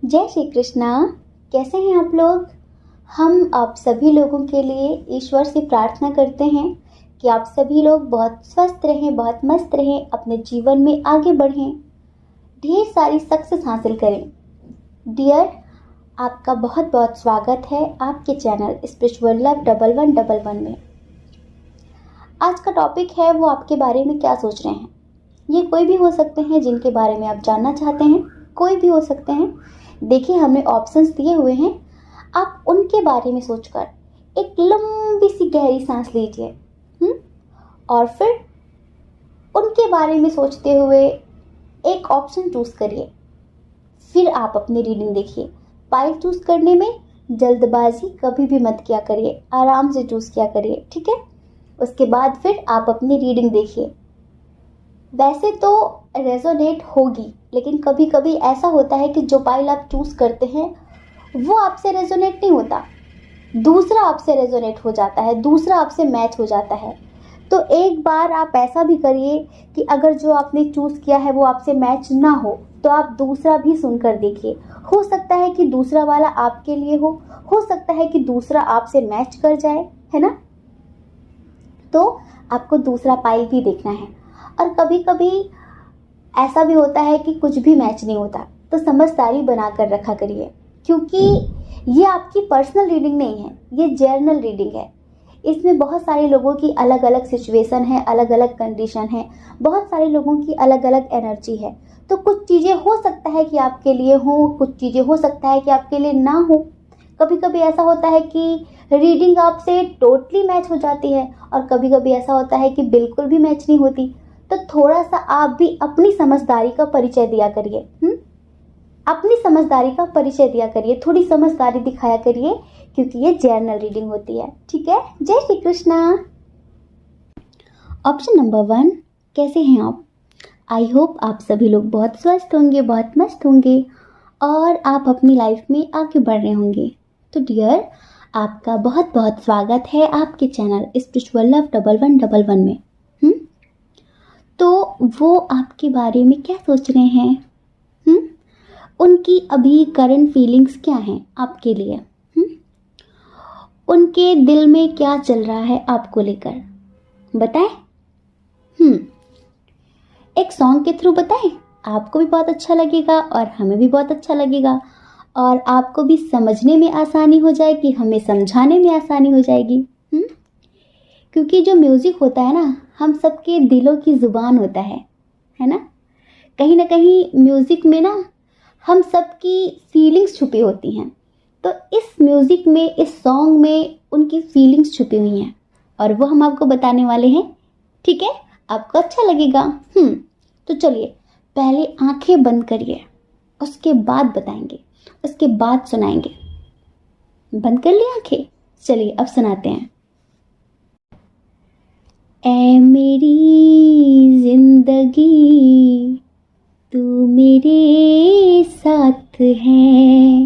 जय श्री कृष्णा। कैसे हैं आप लोग। हम आप सभी लोगों के लिए ईश्वर से प्रार्थना करते हैं कि आप सभी लोग बहुत स्वस्थ रहें, बहुत मस्त रहें, अपने जीवन में आगे बढ़ें, ढेर सारी सक्सेस हासिल करें। डियर, आपका बहुत बहुत स्वागत है आपके चैनल स्पिरिचुअल लव 1111 में। आज का टॉपिक है वो आपके बारे में क्या सोच रहे हैं। ये कोई भी हो सकते हैं जिनके बारे में आप जानना चाहते हैं, कोई भी हो सकते हैं। देखिए, हमने ऑप्शंस दिए हुए हैं, आप उनके बारे में सोचकर एक लंबी सी गहरी सांस लीजिए और फिर उनके बारे में सोचते हुए एक ऑप्शन चूज करिए। फिर आप अपनी रीडिंग देखिए। पाइल चूज करने में जल्दबाजी कभी भी मत किया करिए, आराम से चूज किया करिए, ठीक है। उसके बाद फिर आप अपनी रीडिंग देखिए। वैसे तो रेजोनेट होगी, लेकिन कभी कभी ऐसा होता है कि जो पाइल आप चूज करते हैं वो आपसे रेजोनेट नहीं होता, दूसरा आपसे रेजोनेट हो जाता है, दूसरा आपसे मैच हो जाता है। तो एक बार आप ऐसा भी करिए कि अगर जो आपने चूज किया है वो आपसे मैच ना हो तो आप दूसरा भी सुनकर देखिए। हो सकता है कि दूसरा वाला आपके लिए हो सकता है कि दूसरा आपसे मैच कर जाए, है ना। तो आपको दूसरा पाइल भी देखना है। और कभी कभी ऐसा भी होता है कि कुछ भी मैच नहीं होता, तो समझदारी बनाकर रखा करिए, क्योंकि ये आपकी पर्सनल रीडिंग नहीं है, ये जर्नल रीडिंग है। इसमें बहुत सारे लोगों की अलग अलग सिचुएशन है, अलग अलग कंडीशन है, बहुत सारे लोगों की अलग अलग एनर्जी है। तो कुछ चीज़ें हो सकता है कि आपके लिए हो, कुछ चीज़ें हो सकता है कि आपके लिए ना हो। कभी कभी ऐसा होता है कि रीडिंग आपसे टोटली मैच हो जाती है और कभी कभी ऐसा होता है कि बिल्कुल भी मैच नहीं होती। तो थोड़ा सा आप भी अपनी समझदारी का परिचय दिया करिए। अपनी समझदारी का परिचय दिया करिए, थोड़ी समझदारी दिखाया करिए, क्योंकि ये जर्नल रीडिंग होती है, ठीक है। जय श्री कृष्णा। ऑप्शन नंबर 1, कैसे हैं आप। आई होप आप सभी लोग बहुत स्वस्थ होंगे, बहुत मस्त होंगे और आप अपनी लाइफ में आगे बढ़ रहे होंगे। तो डियर, आपका बहुत बहुत स्वागत है आपके चैनल स्पिरिचुअल लव 1111 में। तो वो आपके बारे में क्या सोच रहे हैं। उनकी अभी करंट फीलिंग्स क्या हैं आपके लिए। उनके दिल में क्या चल रहा है आपको लेकर, बताएं। एक सॉन्ग के थ्रू बताएं, आपको भी बहुत अच्छा लगेगा और हमें भी बहुत अच्छा लगेगा और आपको भी समझने में आसानी हो जाएगी, हमें समझाने में आसानी हो जाएगी। क्योंकि जो म्यूज़िक होता है ना, हम सबके दिलों की ज़ुबान होता है ना। कहीं ना कहीं म्यूज़िक में ना हम सबकी फीलिंग्स छुपी होती हैं। तो इस म्यूज़िक में, इस सॉन्ग में उनकी फीलिंग्स छुपी हुई हैं और वो हम आपको बताने वाले हैं, ठीक है। आपको अच्छा लगेगा। तो चलिए, पहले आंखें बंद करिए, उसके बाद बताएंगे, उसके बाद सुनाएंगे। बंद कर ली आंखें, चलिए अब सुनाते हैं। ऐ मेरी जिंदगी तू मेरे साथ है,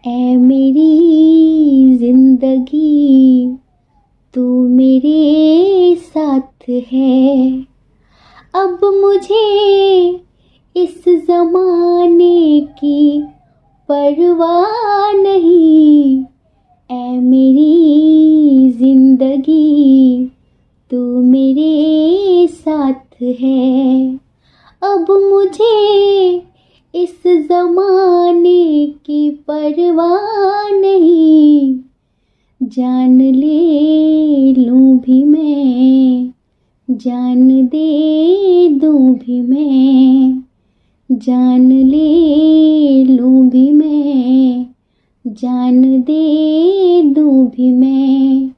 ऐ मेरी जिंदगी तू मेरे साथ है। अब मुझे इस जमाने की परवाह नहीं, ऐ मेरी जिंदगी तू मेरे साथ है। अब मुझे इस जमाने की परवाह नहीं, जान ले लूं भी मैं, जान दे दूं भी मैं, जान ले लूं भी मैं, जान दे दूं भी मैं।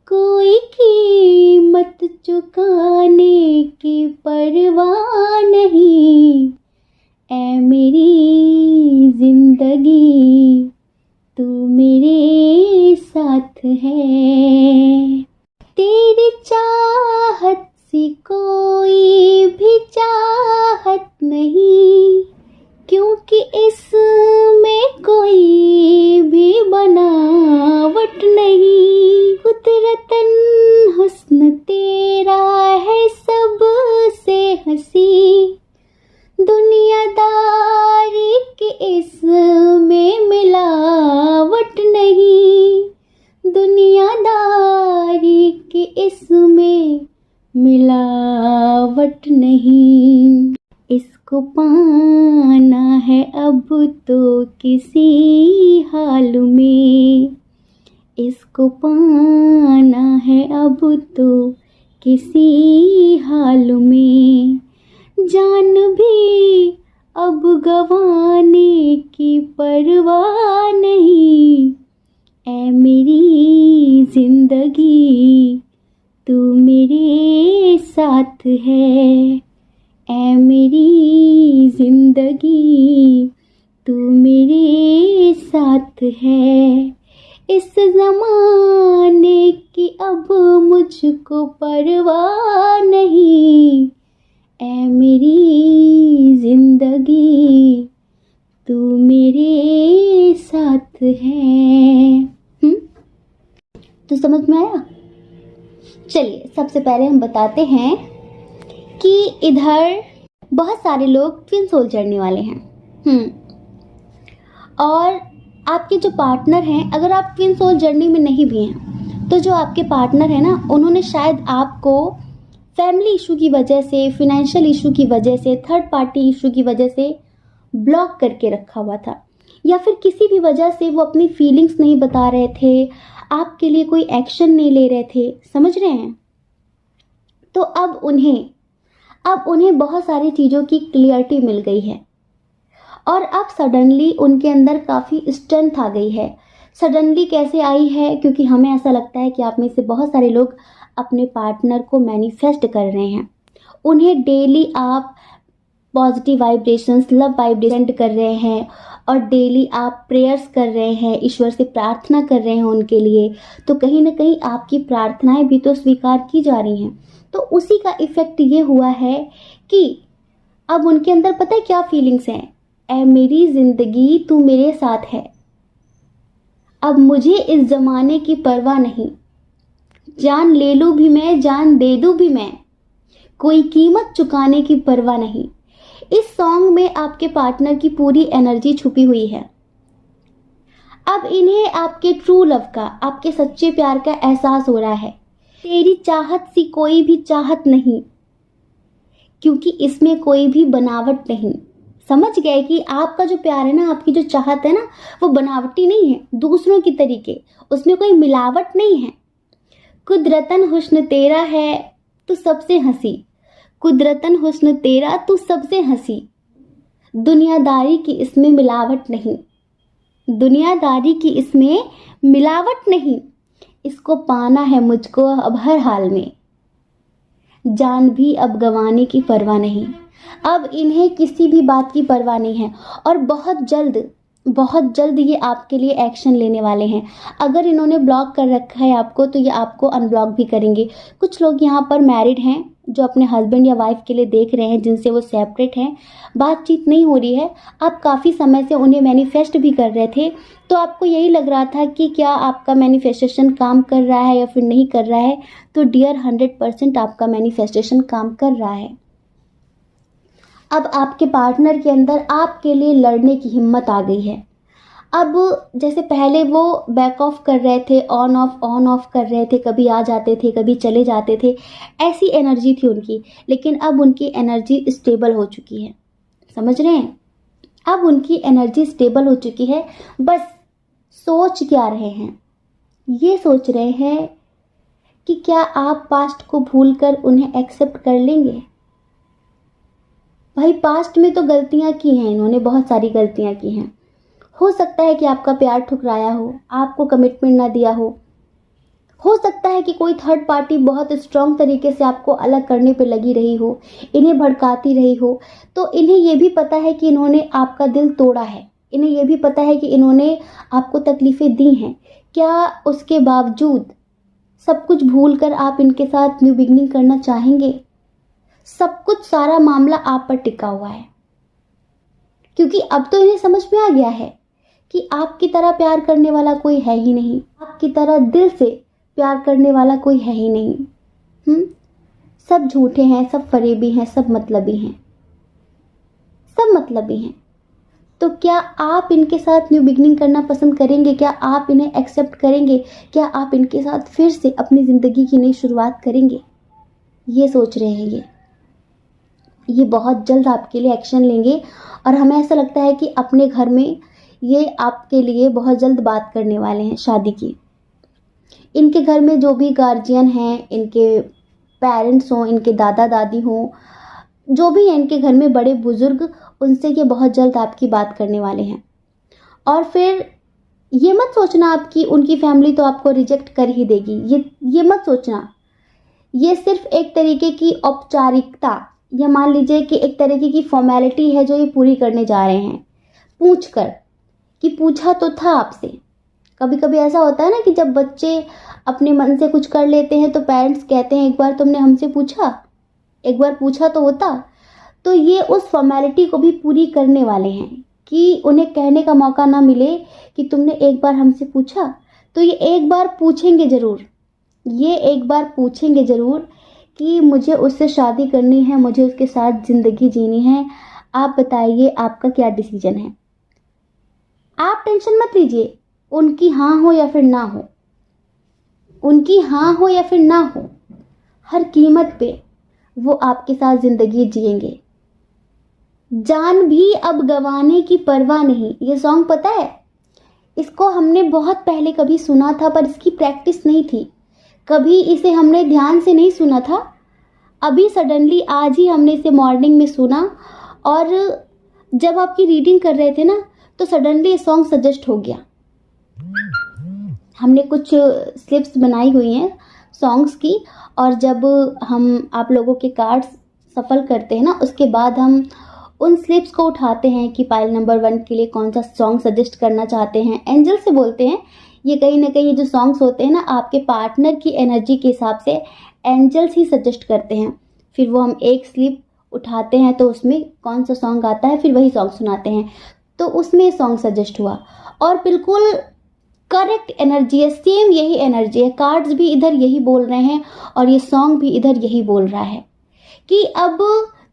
कोई कीमत चुकाने की परवाह नहीं, ऐ मेरी जिंदगी तू मेरे साथ है। तेरी चाहत सी कोई भी चाहत नहीं, क्योंकि इसमें कोई भी बनावट नहीं। कुदरतन हुस्न तेरा है सबसे हंसी, दुनियादारी की इस अब तो किसी हाल में, इसको पाना है अब तो किसी हाल में, जान भी अब गंवाने की परवाह नहीं, ऐ मेरी जिंदगी तू मेरे साथ है, ऐ मेरी जिंदगी तू मेरे साथ है, इस ज़माने की अब मुझको परवाह नहीं, ऐ मेरी जिंदगी तू मेरे साथ है। तो समझ में आया? चलिए सबसे पहले हम बताते हैं कि इधर बहुत सारे लोग ट्विन सोल जर्नी वाले हैं। और आपके जो पार्टनर हैं, अगर आप ट्विन सोल जर्नी में नहीं भी हैं तो जो आपके पार्टनर है ना, उन्होंने शायद आपको फैमिली इशू की वजह से, फिनेंशियल इशू की वजह से, थर्ड पार्टी इशू की वजह से ब्लॉक करके रखा हुआ था, या फिर किसी भी वजह से वो अपनी फीलिंग्स नहीं बता रहे थे, आपके लिए कोई एक्शन नहीं ले रहे थे। समझ रहे हैं? तो अब उन्हें बहुत सारी चीज़ों की क्लियरिटी मिल गई है और अब सडनली उनके अंदर काफ़ी स्ट्रेंथ आ गई है। सडनली कैसे आई है? क्योंकि हमें ऐसा लगता है कि आप में से बहुत सारे लोग अपने पार्टनर को मैनिफेस्ट कर रहे हैं। उन्हें डेली आप पॉजिटिव वाइब्रेशंस, लव वाइब्रेशन कर रहे हैं और डेली आप प्रेयर्स कर रहे हैं, ईश्वर से प्रार्थना कर रहे हैं उनके लिए। तो कहीं ना कहीं आपकी प्रार्थनाएं भी तो स्वीकार की जा रही हैं। तो उसी का इफेक्ट ये हुआ है कि अब उनके अंदर पता है क्या फीलिंग्स हैं? ऐ मेरी जिंदगी तू मेरे साथ है, अब मुझे इस जमाने की परवाह नहीं, जान ले लूं भी मैं, जान दे दूं भी मैं, कोई कीमत चुकाने की परवाह नहीं। इस सॉन्ग में आपके पार्टनर की पूरी एनर्जी छुपी हुई है। अब इन्हें आपके ट्रू लव का, आपके सच्चे प्यार का एहसास हो रहा है। तेरी चाहत सी कोई भी चाहत नहीं, क्योंकि इसमें कोई भी बनावट नहीं। समझ गए कि आपका जो प्यार है ना, आपकी जो चाहत है ना, वो बनावटी नहीं है, दूसरों की तरीके, उसमें कोई मिलावट नहीं है। कुदरतन हुस्न तेरा है तू सबसे हंसी, कुदरतन हुस्न तेरा तू सबसे हंसी, दुनियादारी की इसमें मिलावट नहीं, दुनियादारी की इसमें मिलावट नहीं, इसको पाना है मुझको अब हर हाल में, जान भी अब गंवाने की परवाह नहीं। अब इन्हें किसी भी बात की परवाह नहीं है और बहुत जल्द ये आपके लिए एक्शन लेने वाले हैं। अगर इन्होंने ब्लॉक कर रखा है आपको, तो ये आपको अनब्लॉक भी करेंगे। कुछ लोग यहाँ पर मैरिड हैं जो अपने हस्बैंड या वाइफ के लिए देख रहे हैं, जिनसे वो सेपरेट हैं, बातचीत नहीं हो रही है। आप काफ़ी समय से उन्हें मैनिफेस्ट भी कर रहे थे, तो आपको यही लग रहा था कि क्या आपका मैनिफेस्टेशन काम कर रहा है या फिर नहीं कर रहा है। तो डियर 100% आपका मैनिफेस्टेशन काम कर रहा है। अब आपके पार्टनर के अंदर आपके लिए लड़ने की हिम्मत आ गई है। अब जैसे पहले वो बैक ऑफ कर रहे थे, ऑन ऑफ कर रहे थे, कभी आ जाते थे, कभी चले जाते थे, ऐसी एनर्जी थी उनकी। लेकिन अब उनकी एनर्जी स्टेबल हो चुकी है। समझ रहे हैं? अब उनकी एनर्जी स्टेबल हो चुकी है। बस सोच क्या रहे हैं? ये सोच रहे हैं कि क्या आप पास्ट को भूलकर उन्हें एक्सेप्ट कर लेंगे। भाई पास्ट में तो गलतियां की हैं इन्होंने, बहुत सारी गलतियां की हैं। हो सकता है कि आपका प्यार ठुकराया हो, आपको कमिटमेंट ना दिया हो सकता है कि कोई थर्ड पार्टी बहुत स्ट्रांग तरीके से आपको अलग करने पे लगी रही हो, इन्हें भड़काती रही हो। तो इन्हें ये भी पता है कि इन्होंने आपका दिल तोड़ा है, इन्हें ये भी पता है कि इन्होंने आपको तकलीफ़ें दी हैं। क्या उसके बावजूद सब कुछ भूल कर आप इनके साथ न्यू बिगनिंग करना चाहेंगे? सब कुछ, सारा मामला आप पर टिका हुआ है, क्योंकि अब तो इन्हें समझ में आ गया है कि आपकी तरह प्यार करने वाला कोई है ही नहीं, आपकी तरह दिल से प्यार करने वाला कोई है ही नहीं। सब झूठे हैं, सब फरेबी हैं, सब मतलबी हैं, सब मतलबी हैं। तो क्या आप इनके साथ न्यू बिगनिंग करना पसंद करेंगे? क्या आप इन्हें एक्सेप्ट करेंगे? क्या आप इनके साथ फिर से अपनी ज़िंदगी की नई शुरुआत करेंगे? ये सोच रहे हैं ये। ये बहुत जल्द आपके लिए एक्शन लेंगे और हमें ऐसा लगता है कि अपने घर में ये आपके लिए बहुत जल्द बात करने वाले हैं शादी की। इनके घर में जो भी गार्जियन हैं, इनके पेरेंट्स हों, इनके दादा दादी हों, जो भी हैं इनके घर में बड़े बुजुर्ग, उनसे ये बहुत जल्द आपकी बात करने वाले हैं। और फिर ये मत सोचना आप कि उनकी फैमिली तो आपको रिजेक्ट कर ही देगी, ये मत सोचना। ये सिर्फ एक तरीके की औपचारिकता, या मान लीजिए कि एक तरीके की फॉर्मेलिटी है जो ये पूरी करने जा रहे हैं, पूछ कर कि पूछा तो था आपसे। कभी कभी ऐसा होता है ना कि जब बच्चे अपने मन से कुछ कर लेते हैं तो पेरेंट्स कहते हैं एक बार तुमने हमसे पूछा, एक बार पूछा तो होता। तो ये उस फॉर्मेलिटी को भी पूरी करने वाले हैं कि उन्हें कहने का मौका ना मिले कि तुमने एक बार हमसे पूछा। तो ये एक बार पूछेंगे ज़रूर, ये एक बार पूछेंगे ज़रूर कि मुझे उससे शादी करनी है, मुझे उसके साथ ज़िंदगी जीनी है, आप बताइए आपका क्या डिसीजन है। आप टेंशन मत लीजिए, उनकी हाँ हो या फिर ना हो, उनकी हाँ हो या फिर ना हो, हर कीमत पे वो आपके साथ ज़िंदगी जिएंगे। जान भी अब गंवाने की परवाह नहीं, ये सॉन्ग पता है, इसको हमने बहुत पहले कभी सुना था पर इसकी प्रैक्टिस नहीं थी, कभी इसे हमने ध्यान से नहीं सुना था। अभी सडनली आज ही हमने इसे मॉर्निंग में सुना और जब आपकी रीडिंग कर रहे थे ना तो सडनली ये सॉन्ग सजेस्ट हो गया। हमने कुछ स्लिप्स बनाई हुई हैं सॉन्ग्स की, और जब हम आप लोगों के कार्ड्स सफल करते हैं ना उसके बाद हम उन स्लिप्स को उठाते हैं कि पाइल नंबर 1 के लिए कौन सा सॉन्ग सजेस्ट करना चाहते हैं। एंजल से बोलते हैं, ये कहीं ना कहीं ये जो सॉन्ग्स होते हैं ना आपके पार्टनर की एनर्जी के हिसाब से एंजल्स ही सजेस्ट करते हैं। फिर वो हम एक स्लिप उठाते हैं तो उसमें कौन सा सॉन्ग आता है फिर वही सॉन्ग सुनाते हैं, तो उसमें सॉन्ग सजेस्ट हुआ और बिल्कुल करेक्ट एनर्जी है, सेम यही एनर्जी है। कार्ड्स भी इधर यही बोल रहे हैं और ये सॉन्ग भी इधर यही बोल रहा है कि अब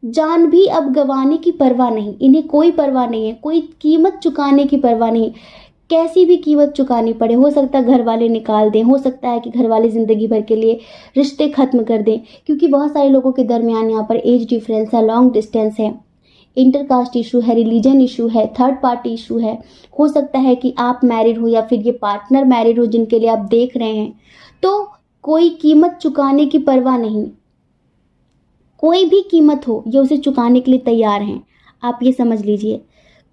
जान भी अब गंवाने की परवाह नहीं, इन्हें कोई परवाह नहीं है, कोई कीमत चुकाने की परवाह नहीं। कैसी भी कीमत चुकानी पड़े, हो सकता है घर वाले निकाल दें, हो सकता है कि घर वाले ज़िंदगी भर के लिए रिश्ते ख़त्म कर दें, क्योंकि बहुत सारे लोगों के दरमियान यहाँ पर एज डिफरेंस है, लॉन्ग डिस्टेंस है, इंटरकास्ट इशू है, रिलीजन इशू है, थर्ड पार्टी इशू है। हो सकता है कि आप मैरिड हो या फिर ये पार्टनर मैरिड हो जिनके लिए आप देख रहे हैं। तो कोई कीमत चुकाने की परवाह नहीं, कोई भी कीमत हो ये उसे चुकाने के लिए तैयार हैं। आप ये समझ लीजिए,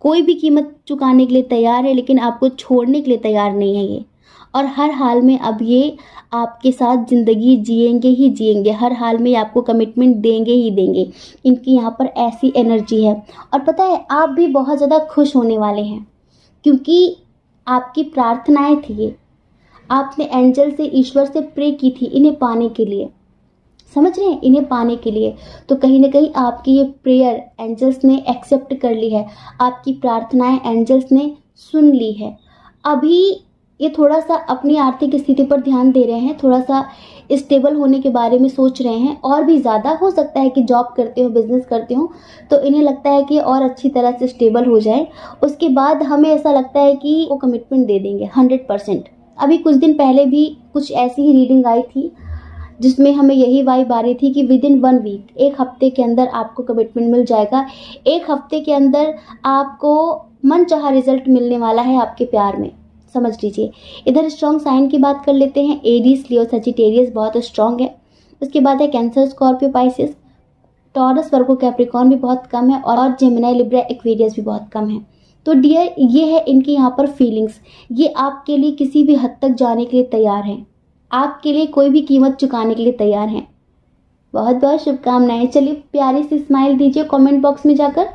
कोई भी कीमत चुकाने के लिए तैयार है, लेकिन आपको छोड़ने के लिए तैयार नहीं है ये। और हर हाल में अब ये आपके साथ ज़िंदगी जिएंगे ही जिएंगे, हर हाल में आपको कमिटमेंट देंगे ही देंगे। इनकी यहाँ पर ऐसी एनर्जी है। और पता है आप भी बहुत ज़्यादा खुश होने वाले हैं, क्योंकि आपकी प्रार्थनाएं थी ये, आपने एंजल से, ईश्वर से प्रे की थी इन्हें पाने के लिए, समझ रहे हैं, इन्हें पाने के लिए। तो कहीं ना कहीं आपकी ये प्रेयर एंजल्स ने एक्सेप्ट कर ली है, आपकी प्रार्थनाएं एंजल्स ने सुन ली है। अभी ये थोड़ा सा अपनी आर्थिक स्थिति पर ध्यान दे रहे हैं, थोड़ा सा स्टेबल होने के बारे में सोच रहे हैं। और भी ज़्यादा हो सकता है कि जॉब करते हो, बिजनेस करते हो, तो इन्हें लगता है कि और अच्छी तरह से स्टेबल हो जाए, उसके बाद हमें ऐसा लगता है कि वो कमिटमेंट दे देंगे 100%। अभी कुछ दिन पहले भी कुछ ऐसी ही रीडिंग आई थी जिसमें हमें यही वाइब आ रही थी कि विद इन 1 वीक, 1 हफ्ते के अंदर आपको कमिटमेंट मिल जाएगा। 1 हफ्ते के अंदर आपको मनचाहा रिजल्ट मिलने वाला है आपके प्यार में, समझ लीजिए। इधर स्ट्रॉन्ग साइन की बात कर लेते हैं। एरीज, लियो, सजिटेरियस बहुत स्ट्रॉन्ग है। उसके बाद है कैंसर, स्कॉर्पियो, पाइसिस, टॉरस, वर्गो, कैप्रिकॉर्न भी बहुत कम है, और जेमिनी, लिब्रा, एक्वेरियस भी बहुत कम है। तो डियर ये है इनकी यहाँ पर फीलिंग्स, ये आपके लिए किसी भी हद तक जाने के लिए तैयार हैं, आपके लिए कोई भी कीमत चुकाने के लिए तैयार हैं। बहुत बहुत शुभकामनाएं। चलिए प्यारी सी स्माइल दीजिए कमेंट बॉक्स में जाकर।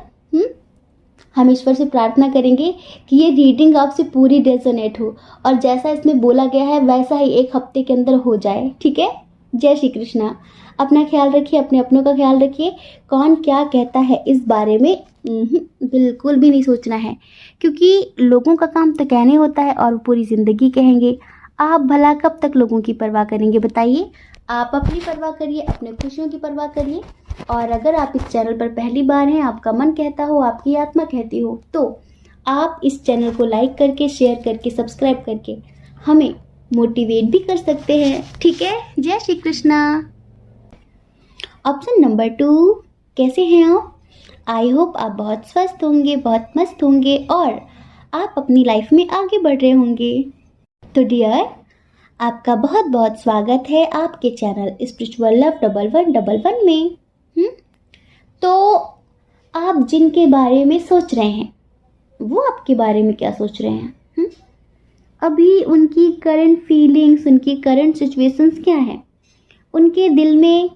हम ईश्वर से प्रार्थना करेंगे कि ये रीडिंग आपसे पूरी रेजोनेट हो और जैसा इसमें बोला गया है वैसा ही 1 हफ्ते के अंदर हो जाए, ठीक है। जय श्री कृष्णा। अपना ख्याल रखिए, अपने अपनों का ख्याल रखिए। कौन क्या कहता है इस बारे में बिल्कुल भी नहीं सोचना है, क्योंकि लोगों का काम तो कहने होता है और पूरी ज़िंदगी कहेंगे। आप भला कब तक लोगों की परवाह करेंगे बताइए। आप अपनी परवाह करिए, अपने खुशियों की परवाह करिए। और अगर आप इस चैनल पर पहली बार हैं, आपका मन कहता हो, आपकी आत्मा कहती हो, तो आप इस चैनल को लाइक करके, शेयर करके, सब्सक्राइब करके हमें मोटिवेट भी कर सकते हैं, ठीक है। जय श्री कृष्णा। ऑप्शन नंबर 2, कैसे हैं आप? आई होप आप बहुत स्वस्थ होंगे, बहुत मस्त होंगे और आप अपनी लाइफ में आगे बढ़ रहे होंगे। तो डियर, आपका बहुत बहुत स्वागत है आपके चैनल स्पिरिचुअल लव 1111 में। तो आप जिनके बारे में सोच रहे हैं वो आपके बारे में क्या सोच रहे हैं? अभी उनकी करंट फीलिंग्स, उनकी करंट सिचुएशंस क्या है? उनके दिल में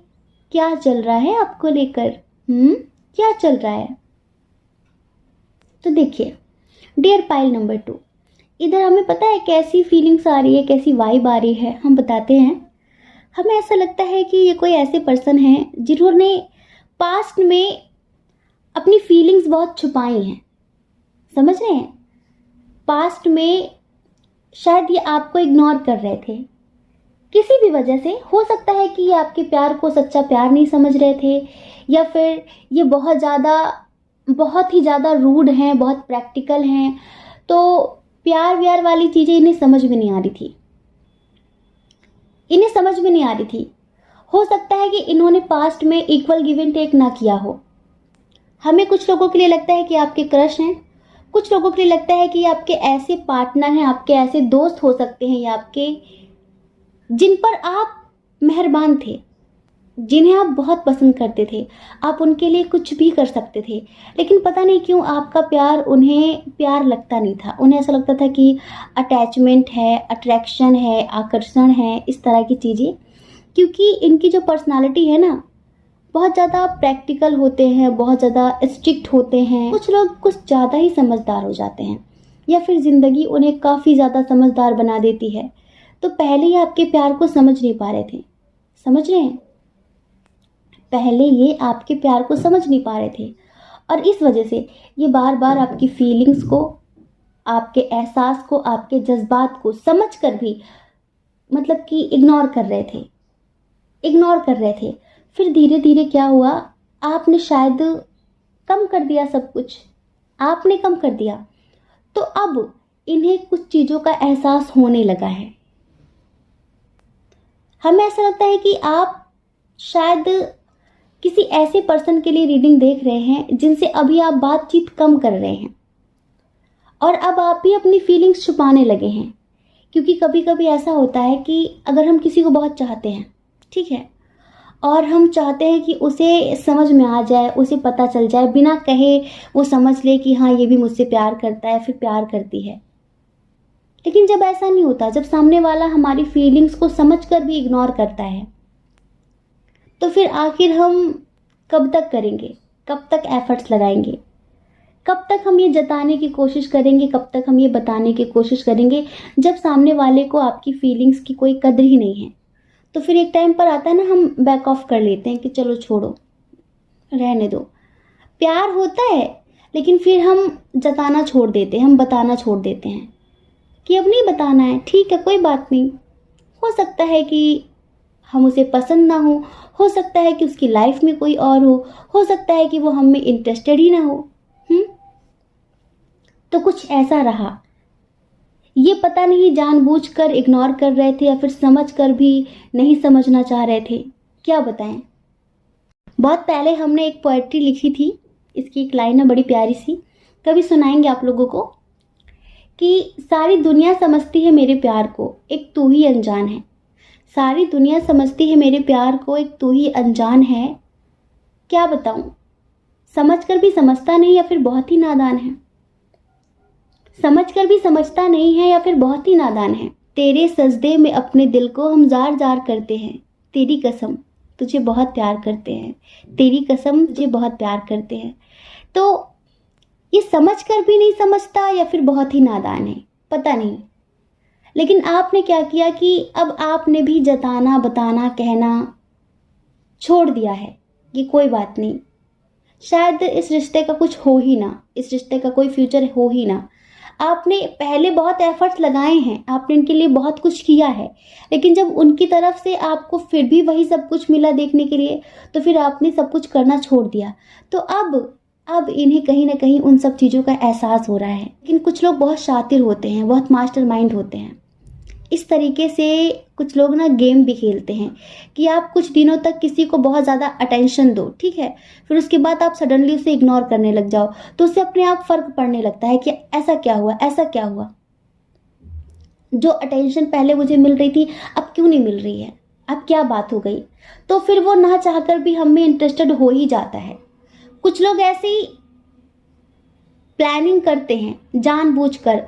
क्या चल रहा है आपको लेकर? क्या चल रहा है? तो देखिए डियर पाइल नंबर 2, इधर हमें पता है कैसी फीलिंग्स आ रही है, कैसी वाइब आ रही है। हम बताते हैं। हमें ऐसा लगता है कि ये कोई ऐसे पर्सन हैं जिन्होंने पास्ट में अपनी फीलिंग्स बहुत छुपाई हैं। समझ रहे हैं? पास्ट में शायद ये आपको इग्नोर कर रहे थे किसी भी वजह से। हो सकता है कि ये आपके प्यार को सच्चा प्यार नहीं समझ रहे थे, या फिर ये बहुत ही ज़्यादा रूड हैं, बहुत प्रैक्टिकल हैं, तो प्यार व्यार वाली चीज़ें इन्हें समझ में नहीं आ रही थी। हो सकता है कि इन्होंने पास्ट में इक्वल गिव एंड टेक ना किया हो। हमें कुछ लोगों के लिए लगता है कि आपके क्रश हैं, कुछ लोगों के लिए लगता है कि आपके ऐसे पार्टनर हैं, आपके ऐसे दोस्त हो सकते हैं, या आपके जिन पर आप मेहरबान थे, जिन्हें आप बहुत पसंद करते थे, आप उनके लिए कुछ भी कर सकते थे। लेकिन पता नहीं क्यों आपका प्यार उन्हें प्यार लगता नहीं था। उन्हें ऐसा लगता था कि अटैचमेंट है, अट्रैक्शन है, आकर्षण है, इस तरह की चीज़ें। क्योंकि इनकी जो पर्सनालिटी है ना, बहुत ज़्यादा प्रैक्टिकल होते हैं, बहुत ज़्यादा स्ट्रिक्ट होते हैं। कुछ लोग कुछ ज़्यादा ही समझदार हो जाते हैं, या फिर ज़िंदगी उन्हें काफ़ी ज़्यादा समझदार बना देती है। तो पहले ही आपके प्यार को समझ नहीं पा रहे थे। समझ रहे हैं? पहले ये आपके प्यार को समझ नहीं पा रहे थे, और इस वजह से ये बार बार आपकी फीलिंग्स को, आपके एहसास को, आपके जज्बात को समझ कर भी मतलब कि इग्नोर कर रहे थे। फिर धीरे धीरे क्या हुआ, आपने शायद कम कर दिया, सब कुछ आपने कम कर दिया। तो अब इन्हें कुछ चीज़ों का एहसास होने लगा है। हमें ऐसा लगता है कि आप शायद किसी ऐसे पर्सन के लिए रीडिंग देख रहे हैं जिनसे अभी आप बातचीत कम कर रहे हैं, और अब आप भी अपनी फीलिंग्स छुपाने लगे हैं। क्योंकि कभी कभी ऐसा होता है कि अगर हम किसी को बहुत चाहते हैं, ठीक है, और हम चाहते हैं कि उसे समझ में आ जाए, उसे पता चल जाए, बिना कहे वो समझ ले कि हाँ ये भी मुझसे प्यार करता है, फिर प्यार करती है। लेकिन जब ऐसा नहीं होता, जब सामने वाला हमारी फीलिंग्स को समझकर भी इग्नोर करता है, तो फिर आखिर हम कब तक करेंगे? कब तक एफर्ट्स लगाएंगे? कब तक हम ये जताने की कोशिश करेंगे? कब तक हम ये बताने की कोशिश करेंगे जब सामने वाले को आपकी फीलिंग्स की कोई कदर ही नहीं है? तो फिर एक टाइम पर आता है ना, हम बैक ऑफ कर लेते हैं कि चलो छोड़ो, रहने दो। प्यार होता है लेकिन फिर हम जताना छोड़ देते हैं, हम बताना छोड़ देते हैं कि अब नहीं बताना है, ठीक है कोई बात नहीं। हो सकता है कि हम उसे पसंद ना हो सकता है कि उसकी लाइफ में कोई और हो सकता है कि वो हम में इंटरेस्टेड ही ना हो। तो कुछ ऐसा रहा, ये पता नहीं जानबूझकर इग्नोर कर रहे थे या फिर समझकर भी नहीं समझना चाह रहे थे। क्या बताएं। बहुत पहले हमने एक पोएट्री लिखी थी, इसकी एक लाइन है बड़ी प्यारी सी, कभी सुनाएंगे आप लोगों को, कि सारी दुनिया समझती है मेरे प्यार को, एक तू ही अनजान है। सारी दुनिया समझती है मेरे प्यार को, एक तू ही अनजान है। क्या बताऊं, समझकर भी समझता नहीं या फिर बहुत ही नादान है। समझकर भी समझता नहीं है या फिर बहुत ही नादान है। तेरे सजदे में अपने दिल को हम जार जार करते हैं, तेरी कसम तुझे बहुत प्यार करते हैं, तेरी कसम तुझे बहुत प्यार करते हैं। तो ये समझकर भी नहीं समझता या फिर बहुत ही नादान है, पता नहीं। लेकिन आपने क्या किया कि अब आपने भी जताना, बताना, कहना छोड़ दिया है कि कोई बात नहीं, शायद इस रिश्ते का कुछ हो ही ना, इस रिश्ते का कोई फ्यूचर हो ही ना। आपने पहले बहुत एफर्ट्स लगाए हैं, आपने इनके लिए बहुत कुछ किया है, लेकिन जब उनकी तरफ से आपको फिर भी वही सब कुछ मिला देखने के लिए, तो फिर आपने सब कुछ करना छोड़ दिया। तो अब इन्हें कहीं ना कहीं उन सब चीज़ों का एहसास हो रहा है। लेकिन कुछ लोग बहुत शातिर होते हैं, बहुत मास्टरमाइंड होते हैं, इस तरीके से कुछ लोग ना गेम भी खेलते हैं कि आप कुछ दिनों तक किसी को बहुत ज़्यादा अटेंशन दो, ठीक है, फिर उसके बाद आप सडनली उसे इग्नोर करने लग जाओ, तो उससे अपने आप फर्क पड़ने लगता है कि ऐसा क्या हुआ, ऐसा क्या हुआ, जो अटेंशन पहले मुझे मिल रही थी अब क्यों नहीं मिल रही है, अब क्या बात हो गई। तो फिर वो ना चाहकर भी हम में इंटरेस्टेड हो ही जाता है। कुछ लोग ऐसे ही प्लानिंग करते हैं जानबूझकर।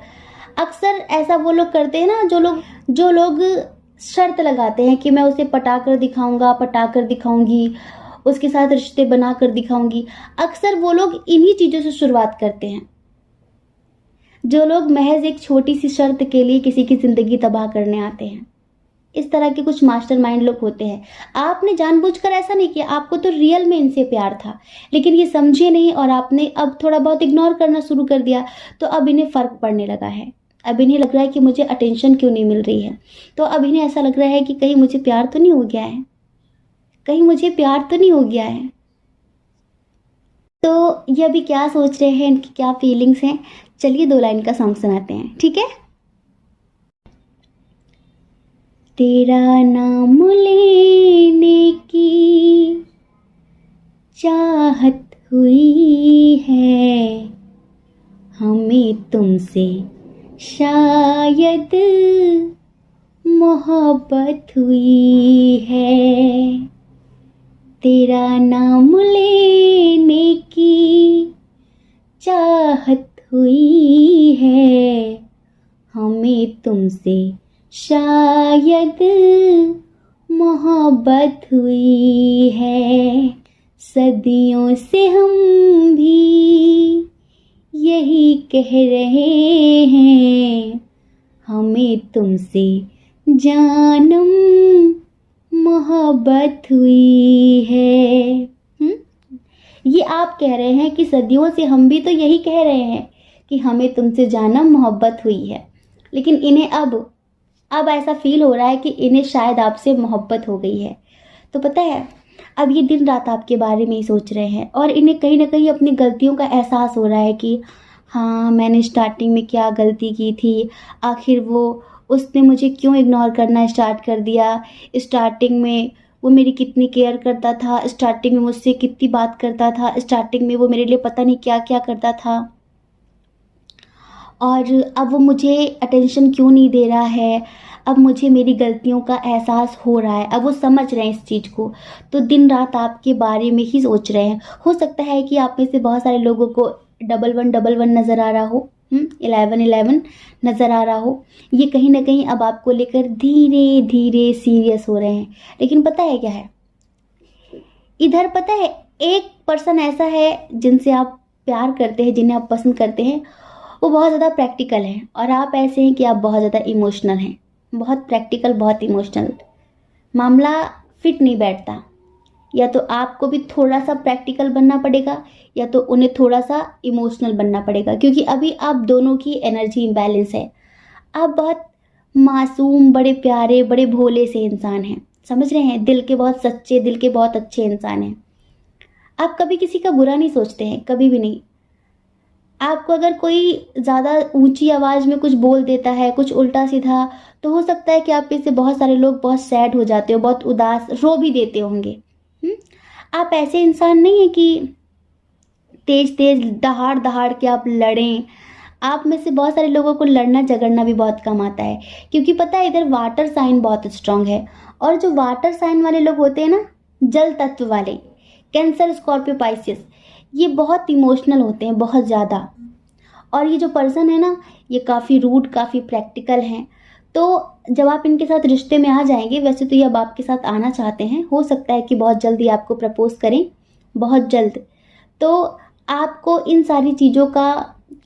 अक्सर ऐसा वो लोग करते हैं ना, जो लोग शर्त लगाते हैं कि मैं उसे पटाकर दिखाऊंगा, पटाकर दिखाऊंगी, उसके साथ रिश्ते बनाकर दिखाऊंगी। अक्सर वो लोग इन्हीं चीज़ों से शुरुआत करते हैं, जो लोग महज एक छोटी सी शर्त के लिए किसी की ज़िंदगी तबाह करने आते हैं। इस तरह के कुछ मास्टरमाइंड लोग होते हैं। आपने जानबूझकर ऐसा नहीं किया, आपको तो रियल में इनसे प्यार था, लेकिन ये समझे नहीं और आपने अब थोड़ा बहुत इग्नोर करना शुरू कर दिया, तो अब इन्हें फ़र्क पड़ने लगा है। अब इन्हें लग रहा है कि मुझे अटेंशन क्यों नहीं मिल रही है, तो अब इन्हें ऐसा लग रहा है कि कहीं मुझे प्यार तो नहीं हो गया है, कहीं मुझे प्यार तो नहीं हो गया है। तो ये अभी क्या सोच रहे हैं, इनकी क्या फीलिंग्स हैं, चलिए 2 लाइन का सॉन्ग सुनाते हैं, ठीक है। तेरा नाम लेने की चाहत हुई है, हमें तुमसे शायद मोहब्बत हुई है। तेरा नाम लेने की चाहत हुई है, हमें तुमसे शायद मोहब्बत हुई है। सदियों से हम भी यही कह रहे हैं, हमें तुमसे जानम मोहब्बत हुई है। ये आप कह रहे हैं कि सदियों से हम भी तो यही कह रहे हैं कि हमें तुमसे जानम मोहब्बत हुई है, लेकिन इन्हें अब ऐसा फील हो रहा है कि इन्हें शायद आपसे मोहब्बत हो गई है। तो पता है, अब ये दिन रात आपके बारे में ही सोच रहे हैं और इन्हें कहीं ना कहीं अपनी गलतियों का एहसास हो रहा है कि हाँ, मैंने स्टार्टिंग में क्या गलती की थी, आखिर उसने मुझे क्यों इग्नोर करना स्टार्ट कर दिया। स्टार्टिंग में वो मेरी कितनी केयर करता था, स्टार्टिंग में मुझसे कितनी बात करता था, स्टार्टिंग में वो मेरे लिए पता नहीं क्या क्या करता था, और अब वो मुझे अटेंशन क्यों नहीं दे रहा है। अब मुझे मेरी गलतियों का एहसास हो रहा है, अब वो समझ रहे हैं इस चीज़ को, तो दिन रात आपके बारे में ही सोच रहे हैं। हो सकता है कि आप में से बहुत सारे लोगों को 1111 नज़र आ रहा हो, 1111 नज़र आ रहा हो। ये कहीं ना कहीं अब आपको लेकर धीरे धीरे सीरियस हो रहे हैं। लेकिन पता है क्या है, इधर पता है एक पर्सन ऐसा है जिनसे आप प्यार करते हैं, जिन्हें आप पसंद करते हैं, वो बहुत ज़्यादा प्रैक्टिकल हैं और आप ऐसे हैं कि आप बहुत ज़्यादा इमोशनल हैं, बहुत प्रैक्टिकल, बहुत इमोशनल। मामला फिट नहीं बैठता, या तो आपको भी थोड़ा सा प्रैक्टिकल बनना पड़ेगा या तो उन्हें थोड़ा सा इमोशनल बनना पड़ेगा, क्योंकि अभी आप दोनों की एनर्जी इम्बैलेंस है। आप बहुत मासूम, बड़े प्यारे, बड़े भोले से इंसान हैं, समझ रहे हैं, दिल के बहुत सच्चे, दिल के बहुत अच्छे इंसान हैं। आप कभी किसी का बुरा नहीं सोचते हैं, कभी भी नहीं। आपको अगर कोई ज़्यादा ऊंची आवाज़ में कुछ बोल देता है, कुछ उल्टा सीधा, तो हो सकता है कि आप में से बहुत सारे लोग बहुत सैड हो जाते हो, बहुत उदास, रो भी देते होंगे। आप ऐसे इंसान नहीं है कि तेज तेज दहाड़ दहाड़ के आप लड़ें। आप में से बहुत सारे लोगों को लड़ना झगड़ना भी बहुत कम आता है, क्योंकि पता है इधर वाटर साइन बहुत स्ट्रांग है, और जो वाटर साइन वाले लोग होते हैं ना, जल तत्व वाले, कैंसर, स्कॉर्पियो, पाइसेस, ये बहुत इमोशनल होते हैं, बहुत ज़्यादा। और ये जो पर्सन है ना, ये काफ़ी रूड, काफ़ी प्रैक्टिकल हैं। तो जब आप इनके साथ रिश्ते में आ जाएंगे, वैसे तो ये अब आपके साथ आना चाहते हैं, हो सकता है कि बहुत जल्दी आपको प्रपोज करें, बहुत जल्द। तो आपको इन सारी चीज़ों का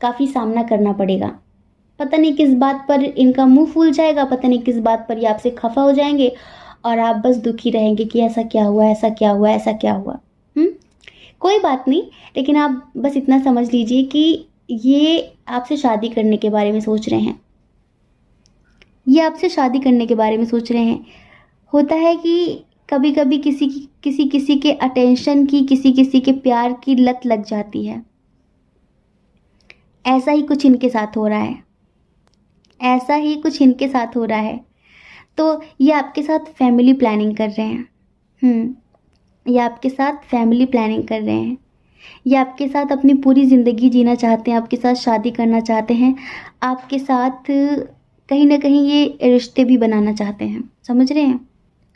काफ़ी सामना करना पड़ेगा। पता नहीं किस बात पर इनका मुंह फूल जाएगा, पता नहीं किस बात पर ये आपसे खफा हो जाएंगे और आप बस दुखी रहेंगे कि ऐसा क्या हुआ, ऐसा क्या हुआ, ऐसा क्या हुआ। कोई बात नहीं, लेकिन आप बस इतना समझ लीजिए कि ये आपसे शादी करने के बारे में सोच रहे हैं, ये आपसे शादी करने के बारे में सोच रहे हैं। होता है कि कभी कभी किसी के अटेंशन की, किसी के प्यार की लत लग जाती है। ऐसा ही कुछ इनके साथ हो रहा है, ऐसा ही कुछ इनके साथ हो रहा है। तो ये आपके साथ फैमिली प्लानिंग कर रहे हैं। ये आपके साथ फैमिली प्लानिंग कर रहे हैं। ये आपके साथ अपनी पूरी ज़िंदगी जीना चाहते हैं, आपके साथ शादी करना चाहते हैं, आपके साथ कहीं ना कहीं ये रिश्ते भी बनाना चाहते हैं। समझ रहे हैं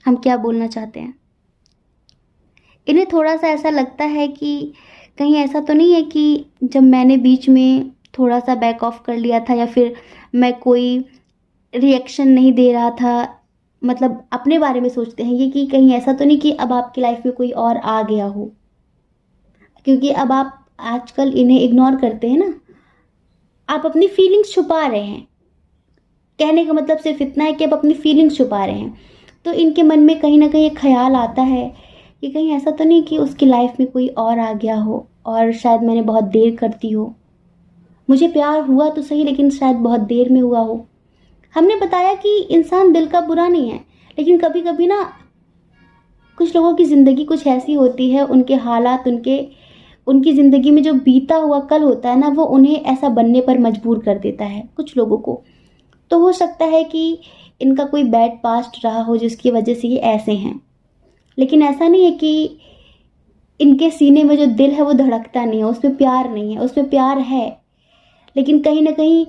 हम क्या बोलना चाहते हैं? इन्हें थोड़ा सा ऐसा लगता है कि कहीं ऐसा तो नहीं है कि जब मैंने बीच में थोड़ा सा बैक ऑफ कर लिया था या फिर मैं कोई रिएक्शन नहीं दे रहा था, मतलब अपने बारे में सोचते हैं ये कि कहीं ऐसा तो नहीं कि अब आपकी लाइफ में कोई और आ गया हो, क्योंकि अब आप आजकल इन्हें इग्नोर करते हैं ना, आप अपनी फीलिंग्स छुपा रहे हैं। कहने का मतलब सिर्फ इतना है कि आप अपनी फीलिंग्स छुपा रहे हैं। तो इनके मन में कहीं ना कहीं एक ख्याल आता है कि कहीं ऐसा तो नहीं कि उसकी लाइफ में कोई और आ गया हो और शायद मैंने बहुत देर कर दी हो। मुझे प्यार हुआ तो सही, लेकिन शायद बहुत देर में हुआ हो। हमने बताया कि इंसान दिल का बुरा नहीं है, लेकिन कभी कभी ना कुछ लोगों की ज़िंदगी कुछ ऐसी होती है, उनके हालात, उनकी ज़िंदगी में जो बीता हुआ कल होता है ना, वो उन्हें ऐसा बनने पर मजबूर कर देता है कुछ लोगों को। तो हो सकता है कि इनका कोई बैड पास्ट रहा हो जिसकी वजह से ये ऐसे हैं, लेकिन ऐसा नहीं है कि इनके सीने में जो दिल है वो धड़कता नहीं है, उसमें प्यार नहीं है। उसमें प्यार है, लेकिन कहीं ना कहीं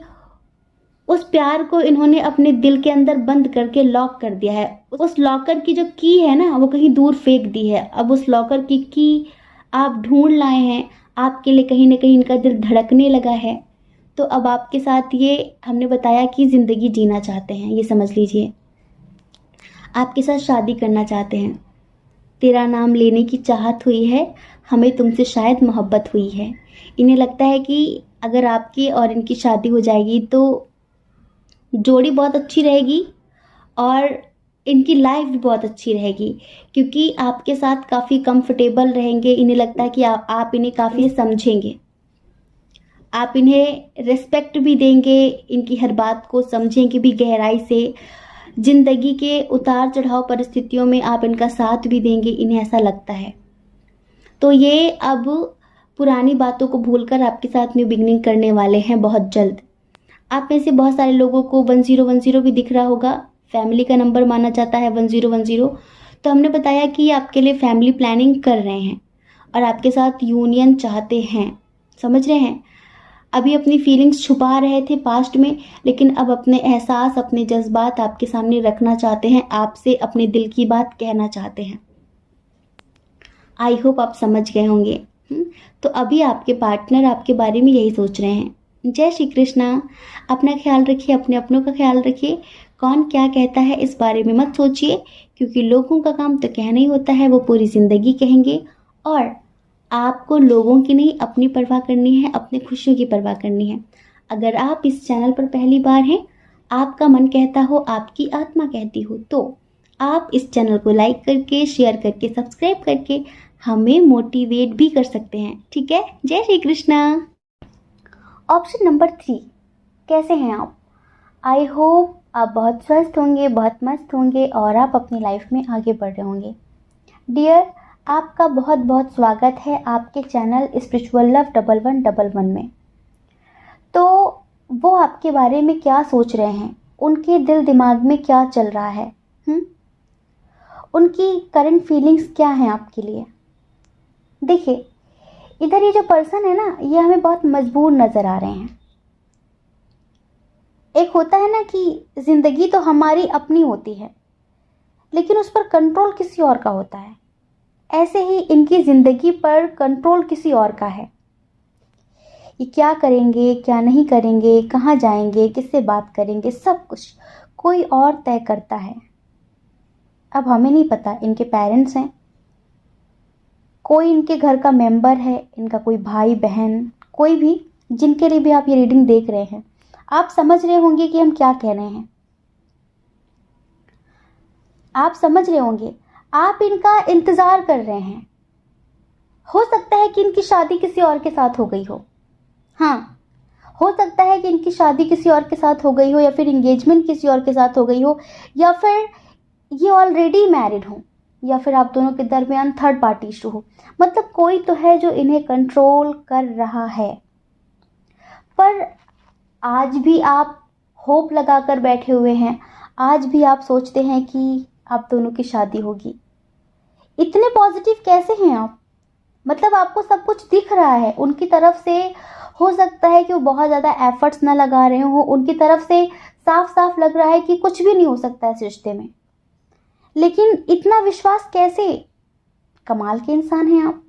उस प्यार को इन्होंने अपने दिल के अंदर बंद करके लॉक कर दिया है। उस लॉकर की जो की है ना, वो कहीं दूर फेंक दी है। अब उस लॉकर की आप ढूंढ लाए हैं, आपके लिए कहीं ना कहीं इनका दिल धड़कने लगा है। तो अब आपके साथ ये हमने बताया कि ज़िंदगी जीना चाहते हैं, ये समझ लीजिए। आपके साथ शादी करना चाहते हैं, तेरा नाम लेने की चाहत हुई है, हमें तुमसे शायद मोहब्बत हुई है। इन्हें लगता है कि अगर आपकी और इनकी शादी हो जाएगी तो जोड़ी बहुत अच्छी रहेगी और इनकी लाइफ भी बहुत अच्छी रहेगी, क्योंकि आपके साथ काफ़ी कंफर्टेबल रहेंगे। इन्हें लगता है कि आप इन्हें काफ़ी समझेंगे, आप इन्हें रिस्पेक्ट भी देंगे, इनकी हर बात को समझेंगे भी गहराई से। जिंदगी के उतार चढ़ाव परिस्थितियों में आप इनका साथ भी देंगे, इन्हें ऐसा लगता है। तो ये अब पुरानी बातों को भूलकर आपके साथ में बिगनिंग करने वाले हैं बहुत जल्द। आप में से बहुत सारे लोगों को 1010 भी दिख रहा होगा, फैमिली का नंबर माना जाता है 1010। तो हमने बताया कि आपके लिए फैमिली प्लानिंग कर रहे हैं और आपके साथ यूनियन चाहते हैं। समझ रहे हैं? अभी अपनी फीलिंग्स छुपा रहे थे पास्ट में, लेकिन अब अपने एहसास, अपने जज्बात आपके सामने रखना चाहते हैं, आपसे अपने दिल की बात कहना चाहते हैं। आई होप आप समझ गए होंगे। तो अभी आपके पार्टनर आपके बारे में यही सोच रहे हैं। जय श्री कृष्णा। अपना ख्याल रखिए, अपने अपनों का ख्याल रखिए। कौन क्या कहता है इस बारे में मत सोचिए, क्योंकि लोगों का काम तो कहना ही होता है, वो पूरी ज़िंदगी कहेंगे। और आपको लोगों की नहीं, अपनी परवाह करनी है, अपनी खुशियों की परवाह करनी है। अगर आप इस चैनल पर पहली बार हैं, आपका मन कहता हो, आपकी आत्मा कहती हो, तो आप इस चैनल को लाइक करके, शेयर करके, सब्सक्राइब करके हमें मोटिवेट भी कर सकते हैं। ठीक है? जय श्री कृष्णा। ऑप्शन नंबर 3, कैसे हैं आप? आई होप आप बहुत स्वस्थ होंगे, बहुत मस्त होंगे और आप अपनी लाइफ में आगे बढ़ रहे होंगे। डियर, आपका बहुत बहुत स्वागत है आपके चैनल स्पिरिचुअल लव 1111 में। तो वो आपके बारे में क्या सोच रहे हैं, उनके दिल दिमाग में क्या चल रहा है, उनकी करंट फीलिंग्स क्या हैं आपके लिए? देखिए, इधर ये जो पर्सन है ना, ये हमें बहुत मजबूर नज़र आ रहे हैं। एक होता है ना कि ज़िंदगी तो हमारी अपनी होती है, लेकिन उस पर कंट्रोल किसी और का होता है। ऐसे ही इनकी ज़िंदगी पर कंट्रोल किसी और का है। ये क्या करेंगे, क्या नहीं करेंगे, कहाँ जाएंगे, किससे बात करेंगे, सब कुछ कोई और तय करता है। अब हमें नहीं पता, इनके पेरेंट्स हैं, कोई इनके घर का मेंबर है, इनका कोई भाई बहन, कोई भी, जिनके लिए भी आप ये रीडिंग देख रहे हैं। आप समझ रहे होंगे कि हम क्या कह रहे हैं, आप समझ रहे होंगे। आप इनका इंतज़ार कर रहे हैं। हो सकता है कि इनकी शादी किसी और के साथ हो गई हो। हाँ, हो सकता है कि इनकी शादी किसी और के साथ हो गई हो, या फिर इंगेजमेंट किसी और के साथ हो गई हो, या फिर ये ऑलरेडी मैरिड हो, या फिर आप दोनों के दरमियान थर्ड पार्टी इशू हो। मतलब कोई तो है जो इन्हें कंट्रोल कर रहा है। पर आज भी आप होप लगाकर बैठे हुए हैं, आज भी आप सोचते हैं कि आप दोनों की शादी होगी। इतने पॉजिटिव कैसे हैं आप? मतलब आपको सब कुछ दिख रहा है उनकी तरफ से। हो सकता है कि वो बहुत ज़्यादा एफर्ट्स ना लगा रहे हो, उनकी तरफ से साफ साफ लग रहा है कि कुछ भी नहीं हो सकता इस रिश्ते में, लेकिन इतना विश्वास कैसे? कमाल के इंसान हैं आप।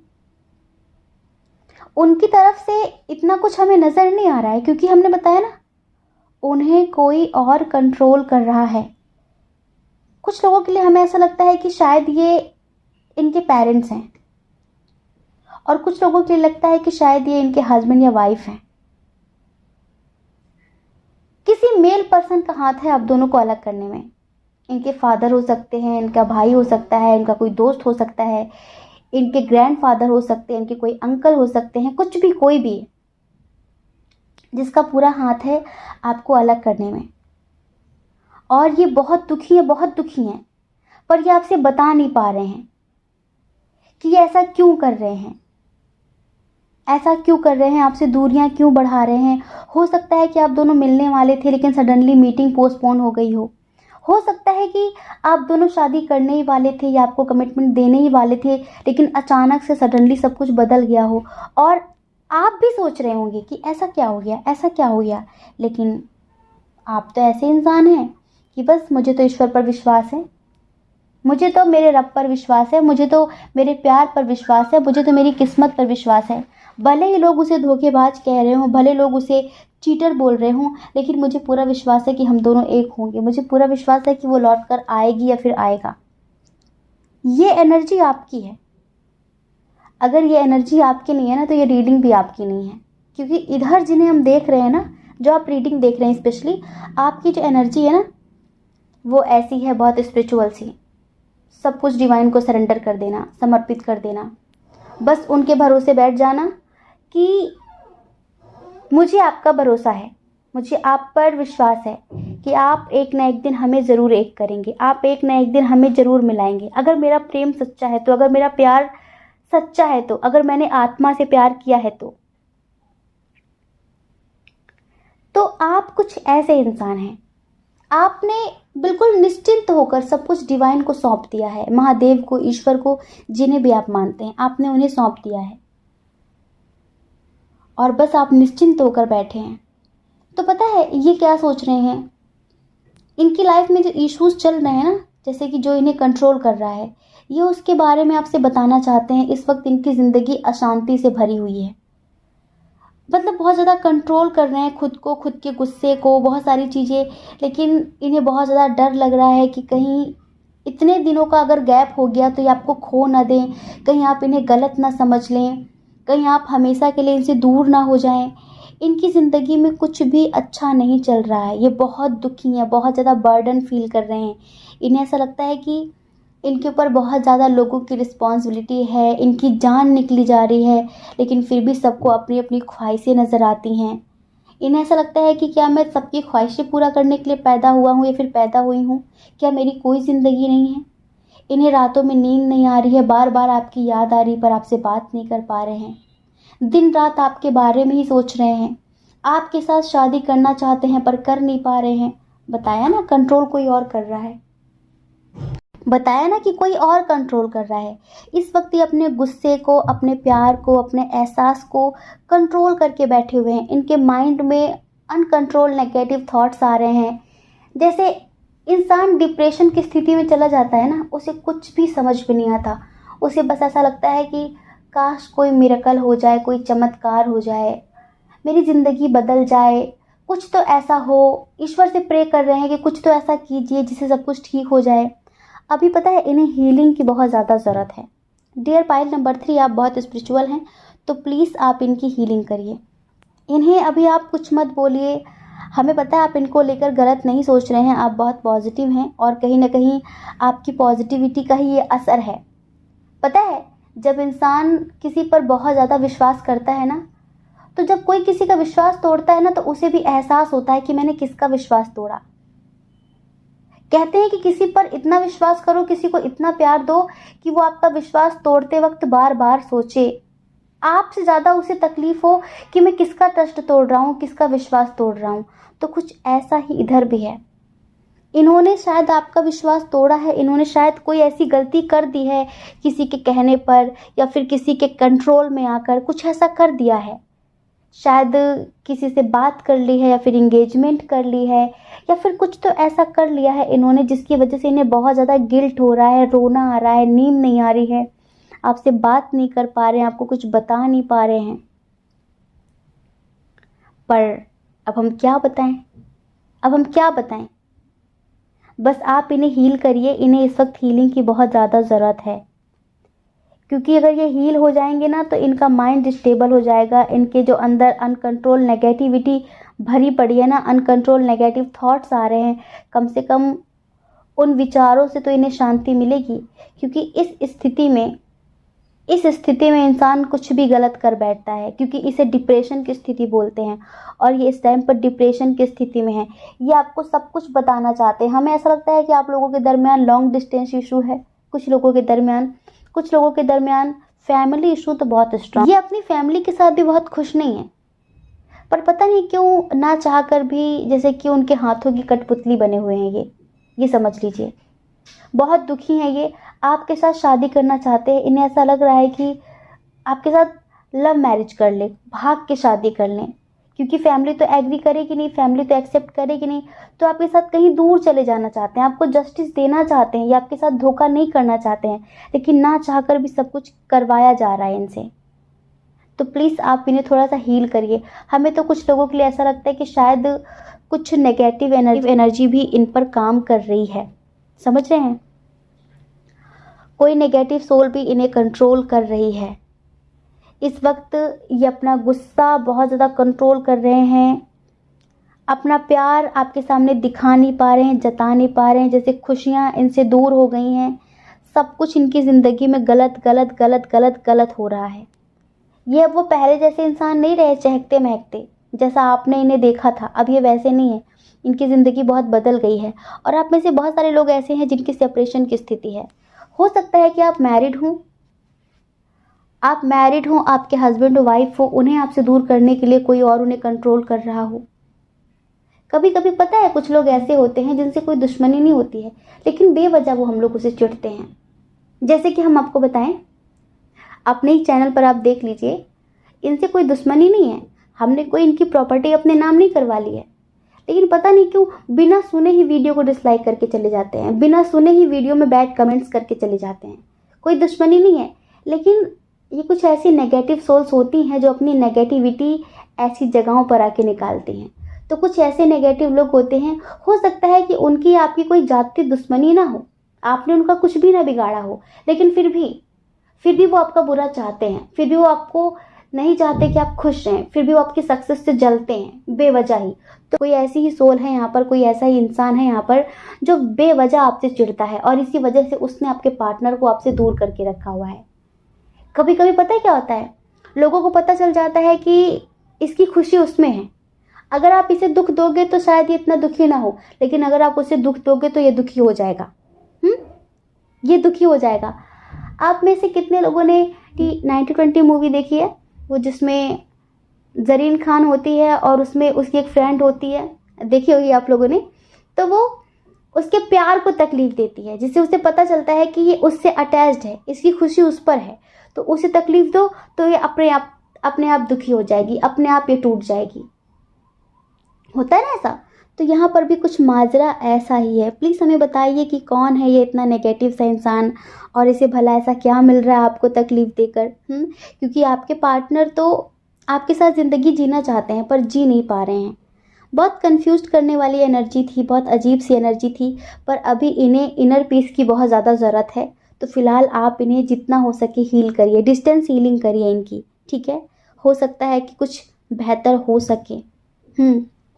उनकी तरफ से इतना कुछ हमें नज़र नहीं आ रहा है, क्योंकि हमने बताया ना, उन्हें कोई और कंट्रोल कर रहा है। कुछ लोगों के लिए हमें ऐसा लगता है कि शायद ये इनके पेरेंट्स हैं, और कुछ लोगों के लिए लगता है कि शायद ये इनके हस्बैंड या वाइफ हैं। किसी मेल पर्सन का हाथ है आप दोनों को अलग करने में। इनके फादर हो सकते हैं, इनका भाई हो सकता है, इनका कोई दोस्त हो सकता है, इनके ग्रैंडफादर हो सकते हैं, इनके कोई अंकल हो सकते हैं, कुछ भी, कोई भी जिसका पूरा हाथ है आपको अलग करने में। और ये बहुत दुखी है, बहुत दुखी हैं, पर ये आपसे बता नहीं पा रहे हैं कि ये ऐसा क्यों कर रहे हैं, ऐसा क्यों कर रहे हैं, आपसे दूरियां क्यों बढ़ा रहे हैं। हो सकता है कि आप दोनों मिलने वाले थे, लेकिन सडनली मीटिंग पोस्टपोन हो गई हो सकता है कि आप दोनों शादी करने ही वाले थे या आपको कमिटमेंट देने ही वाले थे, लेकिन अचानक से सडनली सब कुछ बदल गया हो, और आप भी सोच रहे होंगे कि ऐसा क्या हो गया, ऐसा क्या हो गया। लेकिन आप तो ऐसे इंसान हैं कि बस मुझे तो ईश्वर पर विश्वास है, मुझे तो मेरे रब पर विश्वास है, मुझे तो मेरे प्यार पर विश्वास है, मुझे तो मेरी किस्मत पर विश्वास है। भले ही लोग उसे धोखेबाज कह रहे हों, भले लोग उसे चीटर बोल रहे हों, लेकिन मुझे पूरा विश्वास है कि हम दोनों एक होंगे। मुझे पूरा विश्वास है कि वो लौट कर आएगी या फिर आएगा। ये एनर्जी आपकी है। अगर ये एनर्जी आपकी नहीं है ना, तो ये रीडिंग भी आपकी नहीं है, क्योंकि इधर जिन्हें हम देख रहे हैं ना, जो आप रीडिंग देख रहे हैं, स्पेशली आपकी जो एनर्जी है ना, वो ऐसी है, बहुत स्पिरिचुअल सी। सब कुछ डिवाइन को सरेंडर कर देना, समर्पित कर देना, बस उनके भरोसे बैठ जाना कि मुझे आपका भरोसा है, मुझे आप पर विश्वास है कि आप एक ना एक दिन हमें ज़रूर एक करेंगे, आप एक ना एक दिन हमें ज़रूर मिलाएंगे। अगर मेरा प्रेम सच्चा है तो, अगर मेरा प्यार सच्चा है तो, अगर मैंने आत्मा से प्यार किया है तो आप कुछ ऐसे इंसान हैं। आपने बिल्कुल निश्चिंत होकर सब कुछ डिवाइन को सौंप दिया है, महादेव को, ईश्वर को, जिन्हें भी आप मानते हैं, आपने उन्हें सौंप दिया है, और बस आप निश्चिंत होकर बैठे हैं। तो पता है ये क्या सोच रहे हैं, इनकी लाइफ में जो इश्यूज चल रहे हैं ना, जैसे कि जो इन्हें कंट्रोल कर रहा है, ये उसके बारे में आपसे बताना चाहते हैं। इस वक्त इनकी ज़िंदगी अशांति से भरी हुई है, मतलब बहुत ज़्यादा कंट्रोल कर रहे हैं खुद को, खुद के गुस्से को, बहुत सारी चीज़ें, लेकिन इन्हें बहुत ज़्यादा डर लग रहा है कि कहीं इतने दिनों का अगर गैप हो गया तो ये आपको खो ना दें, कहीं आप इन्हें गलत ना समझ लें, कहीं आप हमेशा के लिए इनसे दूर ना हो जाएं। इनकी ज़िंदगी में कुछ भी अच्छा नहीं चल रहा है, ये बहुत दुखी हैं, बहुत ज़्यादा बर्डन फील कर रहे हैं। इन्हें ऐसा लगता है कि इनके ऊपर बहुत ज़्यादा लोगों की रिस्पॉन्सिबिलिटी है, इनकी जान निकली जा रही है, लेकिन फिर भी सबको अपनी अपनी ख्वाहिशें नज़र आती हैं। इन्हें ऐसा लगता है कि क्या मैं सबकी ख्वाहिशें पूरा करने के लिए पैदा हुआ हूँ या फिर पैदा हुई हूँ, क्या मेरी कोई ज़िंदगी नहीं है। इन्हें रातों में नींद नहीं आ रही है, बार बार आपकी याद आ रही, पर आपसे बात नहीं कर पा रहे हैं, दिन रात आपके बारे में ही सोच रहे हैं, आपके साथ शादी करना चाहते हैं पर कर नहीं पा रहे हैं। बताया ना, कंट्रोल कोई और कर रहा है, बताया ना कि कोई और कंट्रोल कर रहा है। इस वक्त ये अपने गुस्से को, अपने प्यार को, अपने एहसास को कंट्रोल करके बैठे हुए हैं। इनके माइंड में अनकंट्रोल नेगेटिव थॉट्स आ रहे हैं। जैसे इंसान डिप्रेशन की स्थिति में चला जाता है ना, उसे कुछ भी समझ में नहीं आता, उसे बस ऐसा लगता है कि काश कोई मिरेकल हो जाए, कोई चमत्कार हो जाए, मेरी ज़िंदगी बदल जाए, कुछ तो ऐसा हो। ईश्वर से प्रे कर रहे हैं कि कुछ तो ऐसा कीजिए जिससे सब कुछ ठीक हो जाए। अभी पता है इन्हें हीलिंग की बहुत ज़्यादा ज़रूरत है। डियर पाइल नंबर 3, आप बहुत स्पिरिचुअल हैं, तो प्लीज़ आप इनकी हीलिंग करिए। इन्हें अभी आप कुछ मत बोलिए, हमें पता है आप इनको लेकर गलत नहीं सोच रहे हैं, आप बहुत पॉजिटिव हैं, और कहीं ना कहीं आपकी पॉजिटिविटी का ही ये असर है। पता है जब इंसान किसी पर बहुत ज़्यादा विश्वास करता है ना, तो जब कोई किसी का विश्वास तोड़ता है ना, तो उसे भी एहसास होता है कि मैंने किसका विश्वास तोड़ा। कहते हैं कि किसी पर इतना विश्वास करो, किसी को इतना प्यार दो कि वो आपका विश्वास तोड़ते वक्त बार बार सोचे, आपसे ज़्यादा उसे तकलीफ हो कि मैं किसका ट्रस्ट तोड़ रहा हूँ, किसका विश्वास तोड़ रहा हूँ। तो कुछ ऐसा ही इधर भी है। इन्होंने शायद आपका विश्वास तोड़ा है, इन्होंने शायद कोई ऐसी गलती कर दी है किसी के कहने पर, या फिर किसी के कंट्रोल में आकर कुछ ऐसा कर दिया है। शायद किसी से बात कर ली है, या फिर इंगेजमेंट कर ली है, या फिर कुछ तो ऐसा कर लिया है इन्होंने जिसकी वजह से इन्हें बहुत ज़्यादा गिल्ट हो रहा है, रोना आ रहा है, नींद नहीं आ रही है, आपसे बात नहीं कर पा रहे हैं, आपको कुछ बता नहीं पा रहे हैं। पर अब हम क्या बताएं, अब हम क्या बताएं। बस आप इन्हें हील करिए, इन्हें इस वक्त हीलिंग की बहुत ज़्यादा ज़रूरत है, क्योंकि अगर ये हील हो जाएंगे ना तो इनका माइंड डिस्टेबल हो जाएगा। इनके जो अंदर अनकंट्रोल नेगेटिविटी भरी पड़ी है ना, अनकंट्रोल नेगेटिव थॉट्स आ रहे हैं, कम से कम उन विचारों से तो इन्हें शांति मिलेगी। क्योंकि इस स्थिति में इंसान कुछ भी गलत कर बैठता है, क्योंकि इसे डिप्रेशन की स्थिति बोलते हैं, और ये इस टाइम पर डिप्रेशन की स्थिति में है। ये आपको सब कुछ बताना चाहते हैं। हमें ऐसा लगता है कि आप लोगों के दरमियान लॉन्ग डिस्टेंस इशू है, कुछ लोगों के दरमियान फैमिली इशू तो बहुत स्ट्रांग। ये अपनी फैमिली के साथ भी बहुत खुश नहीं है, पर पता नहीं क्यों ना चाह कर भी जैसे कि उनके हाथों की कठपुतली बने हुए हैं ये समझ लीजिए। बहुत दुखी हैं ये, आपके साथ शादी करना चाहते हैं। इन्हें ऐसा लग रहा है कि आपके साथ लव मैरिज कर ले, भाग के शादी कर लें, क्योंकि फैमिली तो एग्री करेगी नहीं, फैमिली तो एक्सेप्ट करेगी नहीं, तो आपके साथ कहीं दूर चले जाना चाहते हैं, आपको जस्टिस देना चाहते हैं, या आपके साथ धोखा नहीं करना चाहते हैं, लेकिन ना चाहकर भी सब कुछ करवाया जा रहा है इनसे। तो प्लीज़ आप इन्हें थोड़ा सा हील करिए। हमें तो कुछ लोगों के लिए ऐसा लगता है कि शायद कुछ नेगेटिव एनर्जी भी इन पर काम कर रही है, समझ रहे हैं। कोई नेगेटिव सोल भी इन्हें कंट्रोल कर रही है। इस वक्त ये अपना गुस्सा बहुत ज़्यादा कंट्रोल कर रहे हैं, अपना प्यार आपके सामने दिखा नहीं पा रहे हैं, जता नहीं पा रहे हैं, जैसे खुशियाँ इनसे दूर हो गई हैं। सब कुछ इनकी ज़िंदगी में गलत गलत गलत गलत गलत हो रहा है। ये अब वो पहले जैसे इंसान नहीं रहे, चहकते महकते, जैसा आपने इन्हें देखा था, अब ये वैसे नहीं है। इनकी ज़िंदगी बहुत बदल गई है। और आप में से बहुत सारे लोग ऐसे हैं जिनकी सेपरेशन की स्थिति है। हो सकता है कि आप मैरिड हों, आपके हस्बैंड और वाइफ हो, उन्हें आपसे दूर करने के लिए कोई और उन्हें कंट्रोल कर रहा हो। कभी कभी पता है कुछ लोग ऐसे होते हैं जिनसे कोई दुश्मनी नहीं होती है, लेकिन बेवजह वो हम लोग उसे चिढ़ते हैं। जैसे कि हम आपको बताएं, अपने ही चैनल पर आप देख लीजिए, इनसे कोई दुश्मनी नहीं है, हमने कोई इनकी प्रॉपर्टी अपने नाम नहीं करवा ली है, लेकिन पता नहीं क्यों बिना सुने ही वीडियो को डिसलाइक करके चले जाते हैं, बिना सुने ही वीडियो में बैड कमेंट्स करके चले जाते हैं। कोई दुश्मनी नहीं है, लेकिन ये कुछ ऐसी नेगेटिव सोल्स होती हैं जो अपनी नेगेटिविटी ऐसी जगहों पर आके निकालती हैं। तो कुछ ऐसे नेगेटिव लोग होते हैं, हो सकता है कि उनकी आपकी कोई जाति दुश्मनी ना हो, आपने उनका कुछ भी ना बिगाड़ा हो, लेकिन फिर भी वो आपका बुरा चाहते हैं, फिर भी वो आपको नहीं चाहते कि आप खुश रहें, फिर भी वो आपकी सक्सेस से जलते हैं बेवजह ही। तो कोई ऐसी ही सोल है यहाँ पर, कोई ऐसा ही इंसान है यहाँ पर जो बेवजह आपसे चिढ़ता है, और इसी वजह से उसने आपके पार्टनर को आपसे दूर करके रखा हुआ है। कभी कभी पता है क्या होता है, लोगों को पता चल जाता है कि इसकी खुशी उसमें है। अगर आप इसे दुख दोगे तो शायद ये इतना दुखी ना हो, लेकिन अगर आप उसे दुख दोगे तो ये दुखी हो जाएगा। ये दुखी हो जाएगा। आप में से कितने लोगों ने 90-20 मूवी देखी है, वो जिसमें जरीन खान होती है और उसमें उसकी एक फ्रेंड होती है, देखी होगी आप लोगों ने। तो वो उसके प्यार को तकलीफ देती है, जिससे उसे पता चलता है कि ये उससे अटैच्ड है, इसकी खुशी उस पर है, तो उसे तकलीफ दो तो ये अपने आप दुखी हो जाएगी, अपने आप ये टूट जाएगी। होता है ना ऐसा। तो यहाँ पर भी कुछ माजरा ऐसा ही है। प्लीज़ हमें बताइए कि कौन है ये इतना नेगेटिव सा इंसान, और इसे भला ऐसा क्या मिल रहा है आपको तकलीफ देकर। क्योंकि आपके पार्टनर तो आपके साथ ज़िंदगी जीना चाहते हैं पर जी नहीं पा रहे हैं। बहुत कंफ्यूज करने वाली एनर्जी थी, बहुत अजीब सी एनर्जी थी, पर अभी इन्हें इनर पीस की बहुत ज़्यादा ज़रूरत है। तो फिलहाल आप इन्हें जितना हो सके हील करिए, डिस्टेंस हीलिंग करिए इनकी, ठीक है। हो सकता है कि कुछ बेहतर हो सके,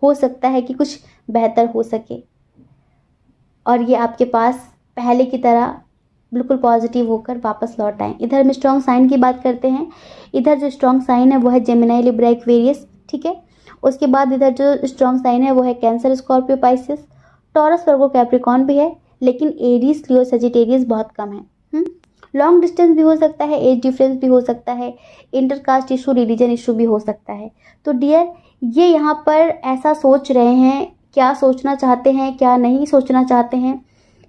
हो सकता है कि कुछ बेहतर हो सके, और ये आपके पास पहले की तरह बिल्कुल पॉजिटिव होकर वापस लौट आए। इधर हम स्ट्रॉन्ग साइन की बात करते हैं। इधर जो स्ट्रॉन्ग साइन है वो है जेमिनी, लिब्रा, एक्वेरियस, ठीक है। उसके बाद इधर जो स्ट्रॉन्ग साइन है वो है कैंसर, स्कॉर्पियो, पाइसेस, टॉरस, वर्गो, कैप्रिकॉर्न भी है, लेकिन एरीज, लियो, सजिटेरियस बहुत कम है। लॉन्ग डिस्टेंस भी हो सकता है, एज डिफरेंस भी हो सकता है, इंटरकास्ट इशू, रिलीजन इशू भी हो सकता है। तो डियर, ये यहाँ पर ऐसा सोच रहे हैं क्या सोचना चाहते हैं, क्या नहीं सोचना चाहते हैं,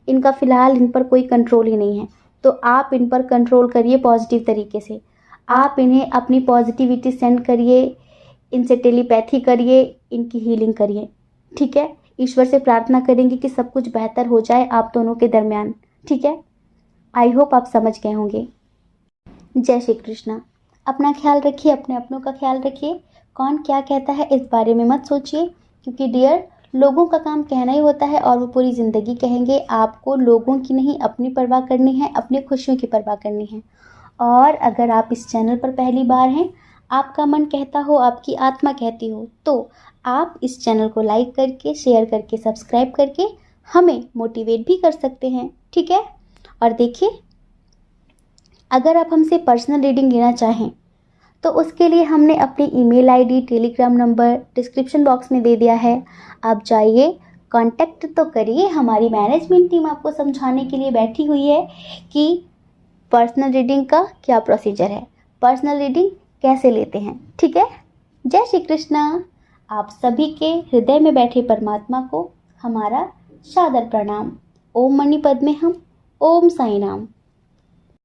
इनका फ़िलहाल इन पर कोई कंट्रोल ही नहीं है। तो आप इन पर कंट्रोल करिए पॉजिटिव तरीके से। आप इन्हें अपनी पॉजिटिविटी सेंड करिए, इनसे टेलीपैथी करिए, इनकी हीलिंग करिए, ठीक है। ईश्वर से प्रार्थना करेंगे कि सब कुछ बेहतर हो जाए आप दोनों के दरमियान, ठीक है। आई होप आप समझ गए होंगे। जय श्री कृष्णा। अपना ख्याल रखिए, अपने अपनों का ख्याल रखिए। कौन क्या कहता है इस बारे में मत सोचिए, क्योंकि डियर, लोगों का काम कहना ही होता है और वो पूरी ज़िंदगी कहेंगे। आपको लोगों की नहीं, अपनी परवाह करनी है, अपनी खुशियों की परवाह करनी है। और अगर आप इस चैनल पर पहली बार हैं, आपका मन कहता हो, आपकी आत्मा कहती हो, तो आप इस चैनल को लाइक करके, शेयर करके, सब्सक्राइब करके हमें मोटिवेट भी कर सकते हैं, ठीक है। और देखिए, अगर आप हमसे पर्सनल रीडिंग लेना चाहें तो उसके लिए हमने अपनी email ID, Telegram number description box में दे दिया है। आप जाइए, कांटेक्ट तो करिए। हमारी मैनेजमेंट टीम आपको समझाने के लिए बैठी हुई है कि पर्सनल रीडिंग का क्या प्रोसीजर है, पर्सनल रीडिंग कैसे लेते हैं, ठीक है। जय श्री कृष्णा। आप सभी के हृदय में बैठे परमात्मा को हमारा सादर प्रणाम। ओम मणि पद्मे हम, ओम साई राम।